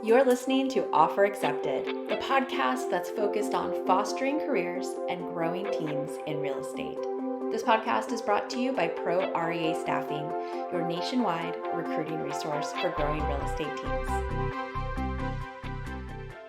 You're listening to Offer Accepted, the podcast that's focused on fostering careers and growing teams in real estate. This podcast is brought to you by Pro REA Staffing, your nationwide recruiting resource for growing real estate teams.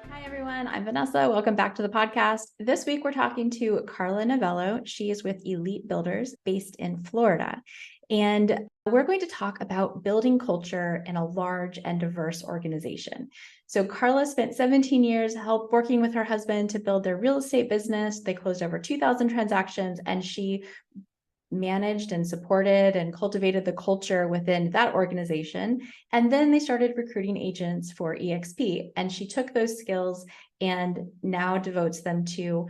Hi, everyone. I'm Vanessa. Welcome back to the podcast. This week, we're talking to Carla Novello. She is with Elite Builders based in Florida. And we're going to talk about building culture in a large and diverse organization. So Carla spent 17 years working with her husband to build their real estate business. They closed over 2,000 transactions, and she managed and supported and cultivated the culture within that organization. And then they started recruiting agents for EXP. And she took those skills and now devotes them to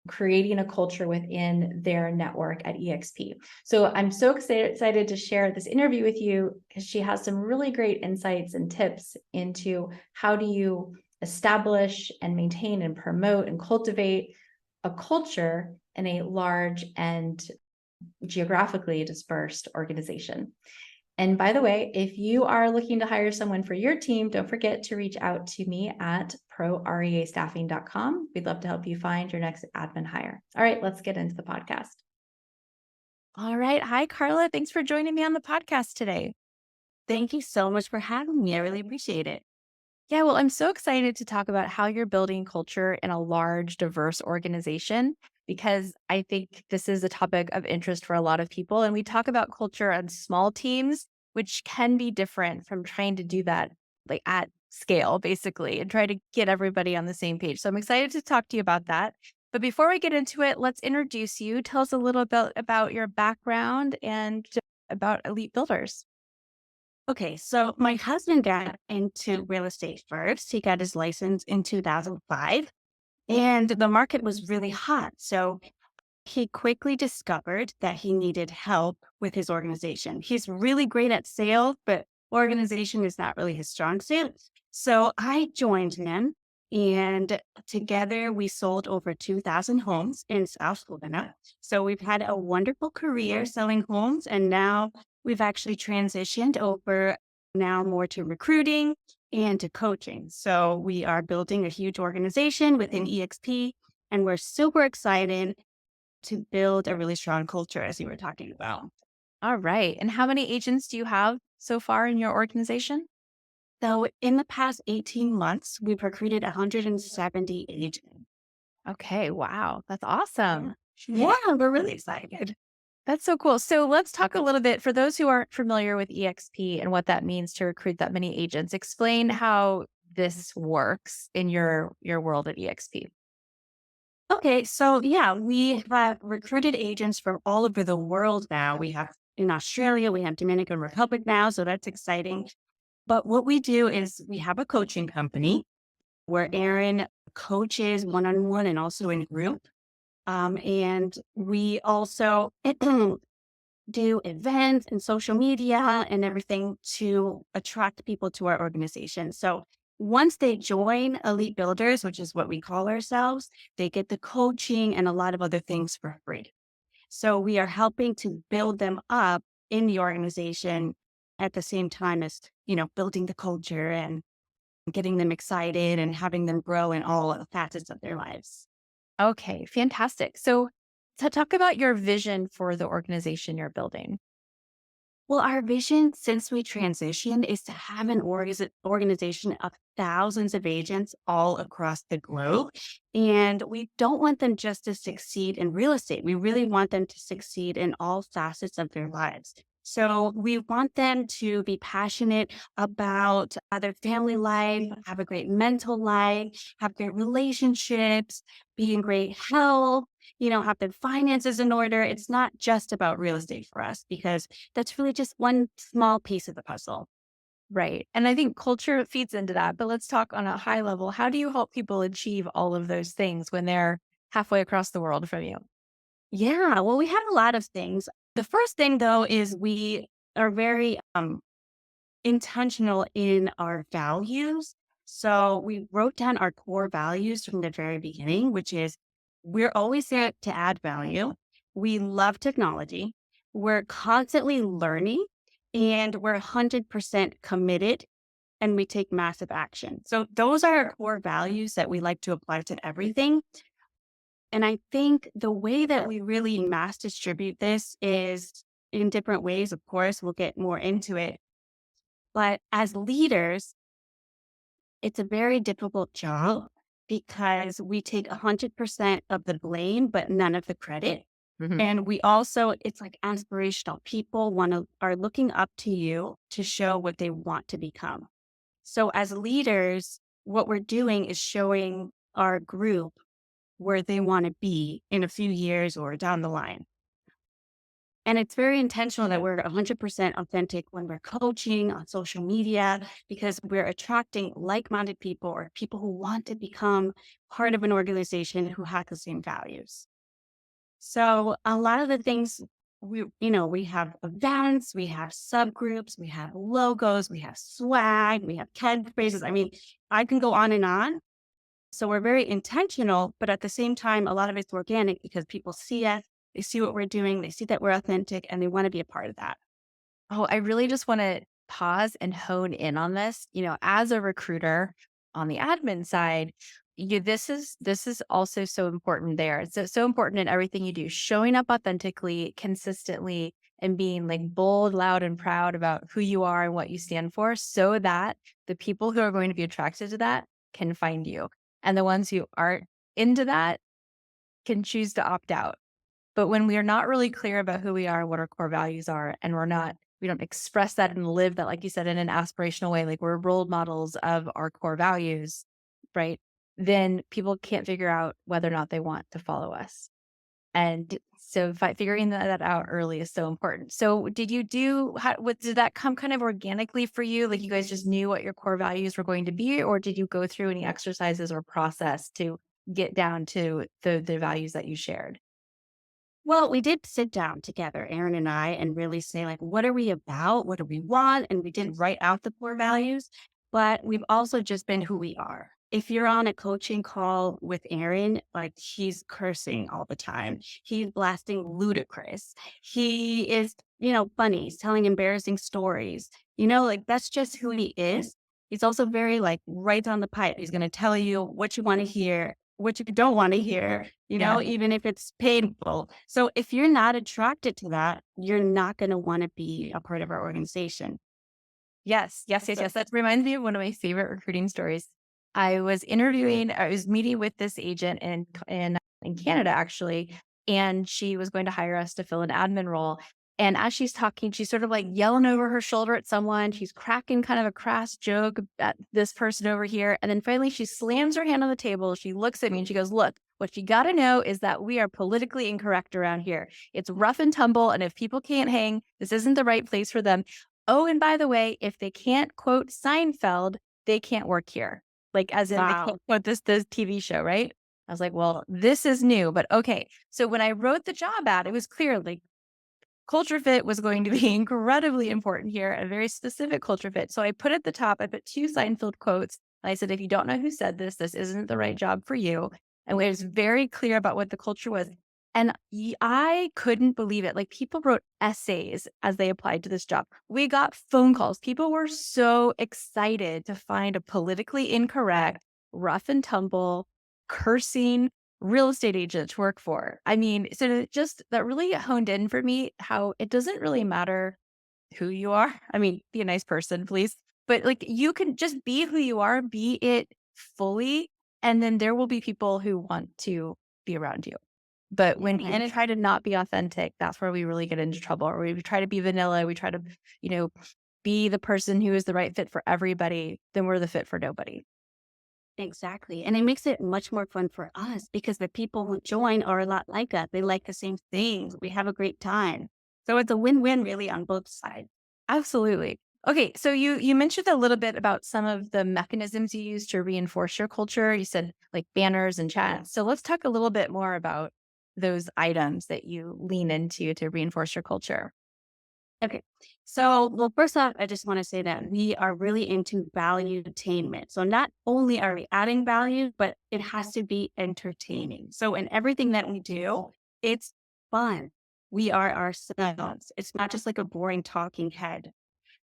creating a culture within their network at EXP. So I'm so excited to share this interview with you because she has some really great insights and tips into how do you establish and maintain and promote and cultivate a culture in a large and geographically dispersed organization. And by the way, if you are looking to hire someone for your team, don't forget to reach out to me at proreastaffing.com. We'd love to help you find your next admin hire. All right, let's get into the podcast. All right. Hi, Carla. Thanks for joining me on the podcast today. Thank you so much for having me. I really appreciate it. Yeah, well, I'm so excited to talk about how you're building culture in a large, diverse organization, because I think this is a topic of interest for a lot of people. And we talk about culture on small teams, which can be different from trying to do that like at scale, basically, and try to get everybody on the same page. So I'm excited to talk to you about that. But before we get into it, let's introduce you. Tell us a little bit about your background and about Elite Builders. Okay, so my husband got into real estate first. He got his license in 2005, and the market was really hot. So he quickly discovered that he needed help with his organization. He's really great at sales, but organization is not really his strong suit. So I joined him, and together we sold over 2,000 homes in South Florida. So we've had a wonderful career selling homes, and now we've actually transitioned over now more to recruiting and to coaching. So we are building a huge organization within EXP, and we're super excited to build a really strong culture, as you were talking about. All right. And how many agents do you have so far in your organization? So in the past 18 months, we've recruited 170 agents. Okay. Wow. That's awesome. Yeah, we're really excited. That's so cool. So let's talk a little bit for those who aren't familiar with EXP and what that means to recruit that many agents. Explain how this works in your world at EXP. Okay, so yeah, we have recruited agents from all over the world now. We have in Australia, we have Dominican Republic now, so that's exciting. But what we do is we have a coaching company where Aaron coaches one-on-one and also in group. And we also do events and social media and everything to attract people to our organization. So once they join Elite Builders, which is what we call ourselves, they get the coaching and a lot of other things for free. So we are helping to build them up in the organization at the same time as, building the culture and getting them excited and having them grow in all facets of their lives. Okay, fantastic. So to talk about your vision for the organization you're building. Well, our vision since we transitioned is to have an organization of thousands of agents all across the globe. And we don't want them just to succeed in real estate. We really want them to succeed in all facets of their lives. So we want them to be passionate about their family life, have a great mental life, have great relationships, be in great health, have their finances in order. It's not just about real estate for us because that's really just one small piece of the puzzle. Right. And I think culture feeds into that. But let's talk on a high level. How do you help people achieve all of those things when they're halfway across the world from you? Yeah, well, we have a lot of things. The first thing, though, is we are very intentional in our values. So we wrote down our core values from the very beginning, which is we're always there to add value. We love technology. We're constantly learning and we're 100% committed and we take massive action. So those are our core values that we like to apply to everything. And I think the way that we really mass distribute this is in different ways. Of course, we'll get more into it. But as leaders, it's a very difficult job because we take 100% of the blame, but none of the credit. Mhm. And we also, it's like aspirational. People are looking up to you to show what they want to become. So as leaders, what we're doing is showing our group where they want to be in a few years or down the line. And it's very intentional that we're 100% authentic when we're coaching on social media because we're attracting like-minded people or people who want to become part of an organization who have the same values. So a lot of the things we have events, we have subgroups, we have logos, we have swag, we have catchphrases. I mean, I can go on and on. So we're very intentional, but at the same time, a lot of it's organic because people see us, they see what we're doing, they see that we're authentic, and they want to be a part of that. Oh, I really just want to pause and hone in on this. As a recruiter on the admin side, this is also so important there. It's so important in everything you do, showing up authentically, consistently, and being like bold, loud, and proud about who you are and what you stand for, so that the people who are going to be attracted to that can find you. And the ones who aren't into that can choose to opt out. But when we are not really clear about who we are and what our core values are, and we don't express that and live that, like you said, in an aspirational way, like we're role models of our core values, right? Then people can't figure out whether or not they want to follow us. And so figuring that out early is so important. So did that come kind of organically for you? Like you guys just knew what your core values were going to be, or did you go through any exercises or process to get down to the values that you shared? Well, we did sit down together, Aaron and I, and really say, like, what are we about? What do we want? And we did write out the core values, but we've also just been who we are. If you're on a coaching call with Aaron, like he's cursing all the time, he's blasting ludicrous. He is, funny. He's telling embarrassing stories. Like that's just who he is. He's also very like right on the pipe. He's going to tell you what you want to hear, what you don't want to hear, Yeah. even if it's painful. So if you're not attracted to that, you're not going to want to be a part of our organization. Yes, yes, yes, yes. That reminds me of one of my favorite recruiting stories. I was meeting with this agent in Canada actually, and she was going to hire us to fill an admin role. And as she's talking, she's sort of like yelling over her shoulder at someone. She's cracking kind of a crass joke at this person over here. And then finally she slams her hand on the table. She looks at me and she goes, "Look, what you got to know is that we are politically incorrect around here. It's rough and tumble. And if people can't hang, this isn't the right place for them. Oh, and by the way, if they can't quote Seinfeld, they can't work here." Like, as in they Wow. can't quote this TV show, right? I was like, well, this is new, but okay. So when I wrote the job ad, it was clear like culture fit was going to be incredibly important here, a very specific culture fit. So I put at the top, I put two Seinfeld quotes. And I said, if you don't know who said this isn't the right job for you. And it was very clear about what the culture was. And I couldn't believe it. Like people wrote essays as they applied to this job. We got phone calls. People were so excited to find a politically incorrect, rough and tumble, cursing real estate agent to work for. I mean, so just that really honed in for me how it doesn't really matter who you are. I mean, be a nice person, please. But like you can just be who you are, be it fully, and then there will be people who want to be around you. But when Yeah. you try to not be authentic, that's where we really get into trouble. Or we try to be vanilla, we try to, you know, be the person who is the right fit for everybody, then we're the fit for nobody. Exactly. And it makes it much more fun for us because the people who join are a lot like us. They like the same things. We have a great time. So it's a win-win really on both sides. Absolutely. Okay, so you mentioned a little bit about some of the mechanisms you use to reinforce your culture. You said like banners and chats. So let's talk a little bit more about those items that you lean into to reinforce your culture. Okay. So, well, first off, I just want to say that we are really into value attainment. So, not only are we adding value, but it has to be entertaining. So, in everything that we do, it's fun. We are ourselves. It's not just like a boring talking head.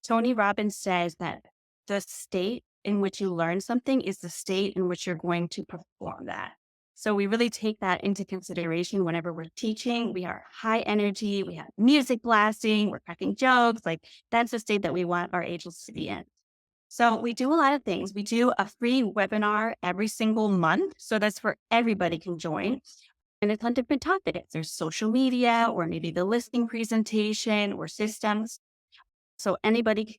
Tony Robbins says that the state in which you learn something is the state in which you're going to perform that. So we really take that into consideration whenever we're teaching. We are high energy, we have music blasting, we're cracking jokes. Like that's the state that we want our agents to be in. So we do a lot of things. We do a free webinar every single month. So that's for everybody can join. And it's on different topics. There's social media or maybe the listing presentation or systems. So anybody,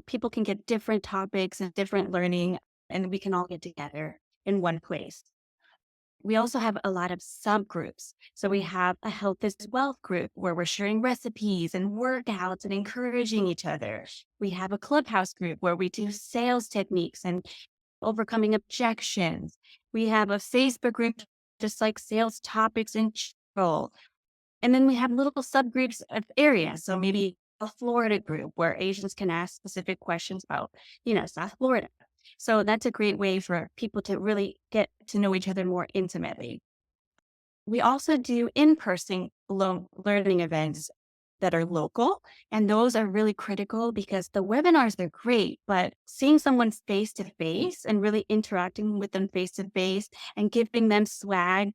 people can get different topics and different learning, and we can all get together in one place. We also have a lot of subgroups. So we have a health is wealth group where we're sharing recipes and workouts and encouraging each other. We have a clubhouse group where we do sales techniques and overcoming objections. We have a Facebook group just like sales topics in general. And then we have little subgroups of areas. So maybe a Florida group where Asians can ask specific questions about, South Florida. So that's a great way for people to really get to know each other more intimately. We also do in-person learning events that are local, and those are really critical because the webinars, they're great, but seeing someone face to face and really interacting with them face to face and giving them swag,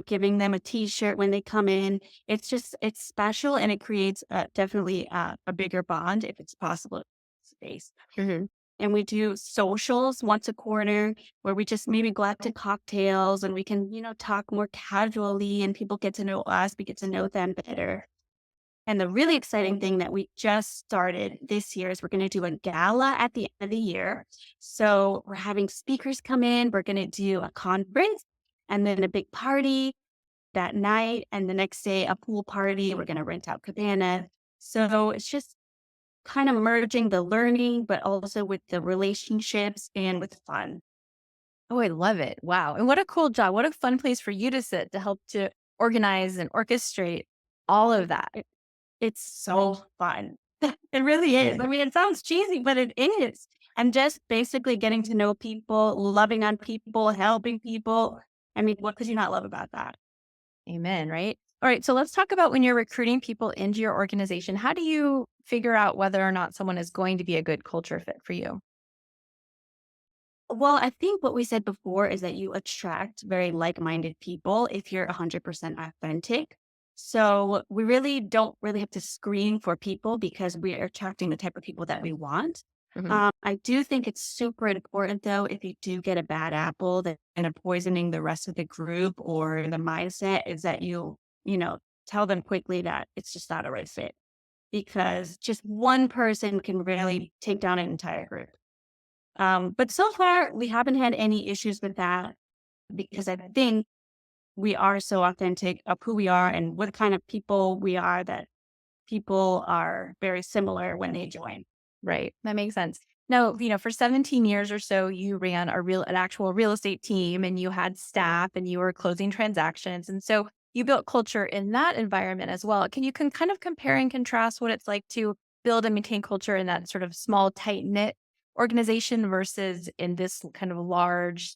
giving them a t-shirt when they come in, it's special and it creates definitely a bigger bond if it's possible space. And we do socials once a quarter where we just maybe go out to cocktails and we can, talk more casually and people get to know us, we get to know them better. And the really exciting thing that we just started this year is we're going to do a gala at the end of the year. So we're having speakers come in, we're going to do a conference and then a big party that night. And the next day, a pool party. We're going to rent out cabana. So it's just kind of merging the learning, but also with the relationships and with fun. Oh, I love it. Wow. And what a cool job. What a fun place for you to sit to help to organize and orchestrate all of that. It's so fun. It really is. I mean, it sounds cheesy, but it is. And just basically getting to know people, loving on people, helping people. I mean, what could you not love about that? Amen. Right. All right. So let's talk about when you're recruiting people into your organization. How do you figure out whether or not someone is going to be a good culture fit for you? Well, I think what we said before is that you attract very like-minded people if you're 100% authentic. So we really don't really have to screen for people because we are attracting the type of people that we want. Mhm. I do think it's super important though, if you do get a bad apple that end up poisoning the rest of the group or the mindset is that you tell them quickly that it's just not a right fit because just one person can really take down an entire group. But so far, we haven't had any issues with that because I think we are so authentic of who we are and what kind of people we are that people are very similar when they join. Right. That makes sense. Now, for 17 years or so, you ran an actual real estate team and you had staff and you were closing transactions. And so you built culture in that environment as well. Can kind of compare and contrast what it's like to build and maintain culture in that sort of small, tight knit organization versus in this kind of large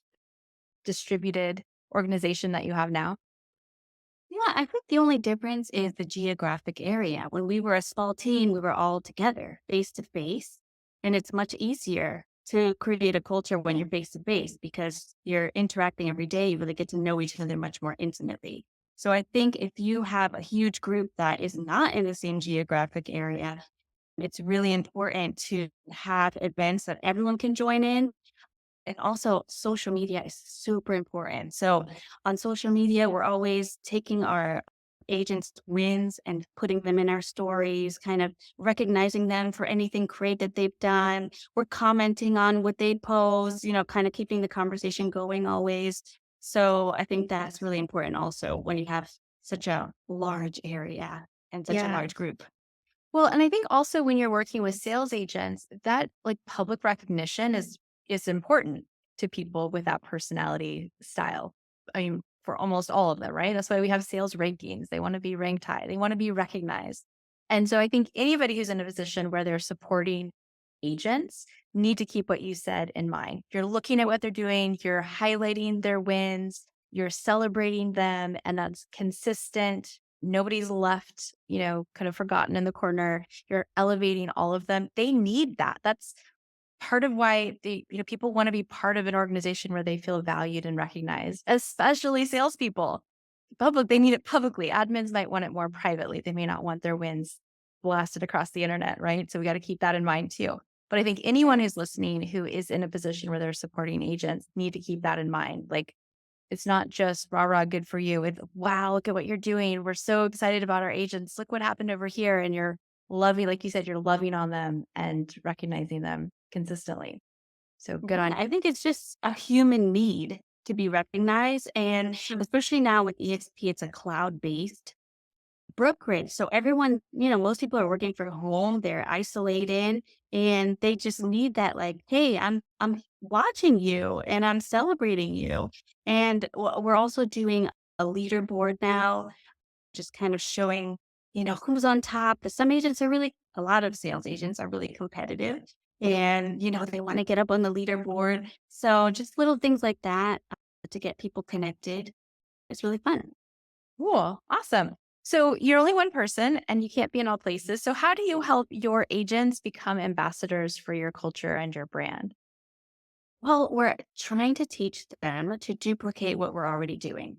distributed organization that you have now? Yeah, I think the only difference is the geographic area. When we were a small team, we were all together, face to face. And it's much easier to create a culture when you're face to face because you're interacting every day. You really get to know each other much more intimately. So I think if you have a huge group that is not in the same geographic area, it's really important to have events that everyone can join in. And also, social media is super important. So, on social media, we're always taking our agents' wins and putting them in our stories, kind of recognizing them for anything great that they've done. We're commenting on what they post, kind of keeping the conversation going always. So, I think that's really important also when you have such a large area and such a Yeah. large group. Well, and I think also when you're working with sales agents, that like public recognition is important to people with that personality style. I mean, for almost all of them, right? That's why we have sales rankings. They want to be ranked high. They want to be recognized. And so I think anybody who's in a position where they're supporting agents need to keep what you said in mind. You're looking at what they're doing, you're highlighting their wins, you're celebrating them, and that's consistent. Nobody's left, kind of forgotten in the corner. You're elevating all of them. They need that. That's part of why people want to be part of an organization where they feel valued and recognized, especially salespeople. They need it publicly. Admins might want it more privately. They may not want their wins blasted across the internet, right? So we got to keep that in mind too. But I think anyone who's listening who is in a position where they're supporting agents need to keep that in mind. Like, it's not just rah rah good for you. It's wow, look at what you're doing. We're so excited about our agents. Look what happened over here. And you're loving, like you said, you're loving on them and recognizing them consistently. So good on Yeah, I think it's just a human need to be recognized. And especially now with EXP, it's a cloud based brokerage. So everyone, most people are working from home, they're isolated, and they just need that like, hey, I'm watching you and I'm celebrating you. And we're also doing a leaderboard now, just kind of showing, who's on top. But some agents are really, a lot of sales agents are really competitive and, they want to get up on the leaderboard. So just little things like that to get people connected. It's really fun. Cool. Awesome. So you're only one person and you can't be in all places. So how do you help your agents become ambassadors for your culture and your brand? Well, we're trying to teach them to duplicate what we're already doing.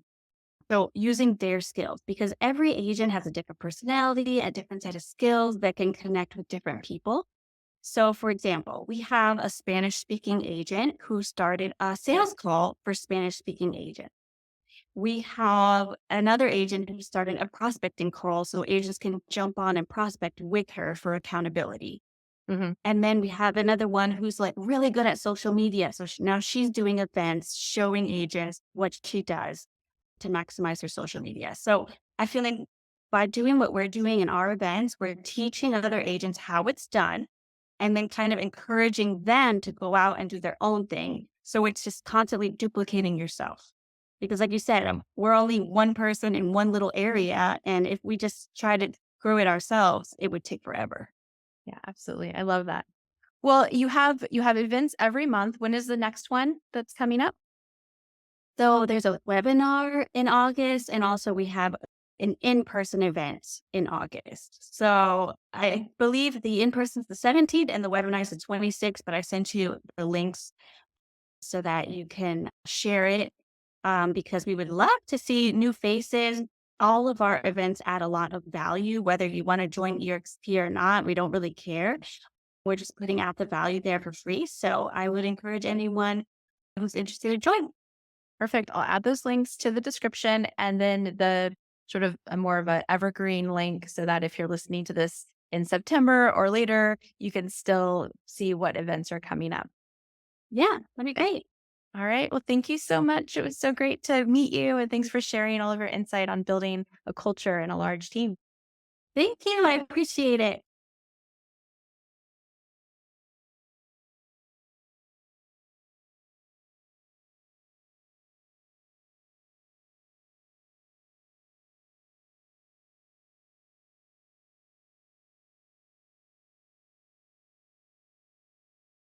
So using their skills, because every agent has a different personality, a different set of skills that can connect with different people. So, for example, we have a Spanish speaking agent who started a sales call for Spanish speaking agents. We have another agent who started a prospecting call so agents can jump on and prospect with her for accountability. Hmm. And then we have another one who's like really good at social media. So now she's doing events, showing agents what she does to maximize her social media. So I feel like by doing what we're doing in our events, we're teaching other agents how it's done and then kind of encouraging them to go out and do their own thing. So it's just constantly duplicating yourself. Because like you said, we're only one person in one little area. And if we just try to grow it ourselves, it would take forever. Yeah, absolutely. I love that. Well, you have events every month. When is the next one that's coming up? So there's a webinar in August, and also we have an in-person event in August. So I believe the in-person is the 17th and the webinar is the 26th, but I sent you the links so that you can share it because we would love to see new faces. All of our events add a lot of value, whether you want to join EXP or not. We don't really care. We're just putting out the value there for free. So I would encourage anyone who's interested to join. Perfect. I'll add those links to the description and then the sort of a more of a evergreen link so that if you're listening to this in September or later, you can still see what events are coming up. Yeah, that'd be great. All right. Well, thank you so much. It was so great to meet you. And thanks for sharing all of your insight on building a culture and a large team. Thank you. I appreciate it.